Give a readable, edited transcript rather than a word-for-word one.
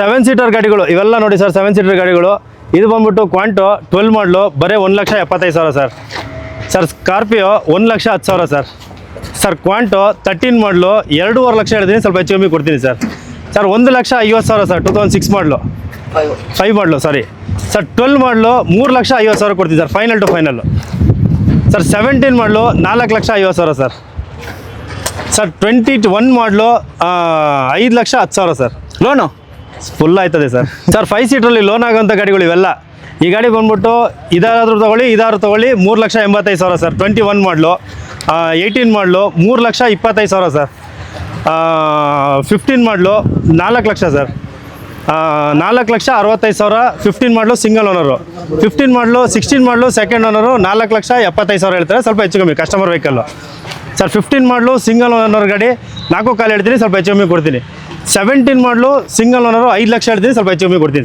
7 seater ಗಾಡಿಗಳು ಇವೆಲ್ಲ ನೋಡಿ ಸರ್. 7 ಸೀಟರ್ ಗಾಡಿಗಳು. ಇದು ಬಂದ್ಬಿಟ್ಟು ಕ್ವಾಂಟೋ 12 ಮಾಡಲು ಬರೀ 1,75,000 sir. Sir Scorpio 1,10,000 sir. Sir ಕ್ವಾಂಟೋ 13 ಮಾಡಲು 2.5 ಲಕ್ಷ ಹೇಳಿದ್ದೀನಿ, ಸ್ವಲ್ಪ ಹೆಚ್ಚು ಕಮ್ಮಿ ಕೊಡ್ತೀನಿ ಸರ್. Sir 1,50,000 sir. 2006 ಮಾಡಲು 5 ಮಾಡಲು ಸಾರಿ ಸರ್. 12 ಮಾಡಲು 3,50,000 ಕೊಡ್ತೀನಿ sir, final to final. Sir 17 ಮಾಡಲು 4,50,000 ಸರ್. ಸರ್ 21 ಮಾಡಲು 5,10,000 ಸರ್. ಲೋನು ಫುಲ್ ಆಯ್ತದೆ ಸರ್. ಸರ್ 5 ಸೀಟ್ರಲ್ಲಿ ಲೋನ್ ಆಗೋಂಥ ಗಾಡಿಗಳು ಇವೆಲ್ಲ. ಈ ಗಾಡಿ ಬಂದ್ಬಿಟ್ಟು ಇದಾದ್ರೂ ತೊಗೊಳ್ಳಿ, ಇದಾದ್ರೂ ತೊಗೊಳ್ಳಿ, 3,85,000 ಸರ್. 21 ಮಾಡಲು 18 ಮಾಡಲು 3,25,000 ಸರ್. 15 ಮಾಡಲು 4 ಲಕ್ಷ ಸರ್. 4,65,000. 15 ಮಾಡಲು ಸಿಂಗಲ್ ಓನರು. 15 ಮಾಡಲು 16 ಮಾಡಲು ಸೆಕೆಂಡ್ ಓನರು 4,75,000 ಹೇಳ್ತಾರೆ, ಸ್ವಲ್ಪ ಹೆಚ್ಚು ಕಮ್ಮಿ ಕಸ್ಟಮರ್ ವೆಹಿಕಲ್ಲು. ಸರ್ 15 ಮಾಡಲು ಸಿಂಗಲ್ ಓನರ್ ಗಾಡಿ 4 ಕಾಲು ಹೇಳ್ತೀನಿ, ಸ್ವಲ್ಪ ಹೆಚ್ಚು ಕಮ್ಮಿ ಕೊಡ್ತೀನಿ. 17 ಮಾಡಲು ಸಿಂಗಲ್ ಓನರು 5 ಲಕ್ಷ ಹೇಳ್ತೀನಿ, ಸ್ವಲ್ಪ ಹೆಚ್ಚು ಕಮ್ಮಿ ಕೊಡ್ತೀನಿ ಸರ್.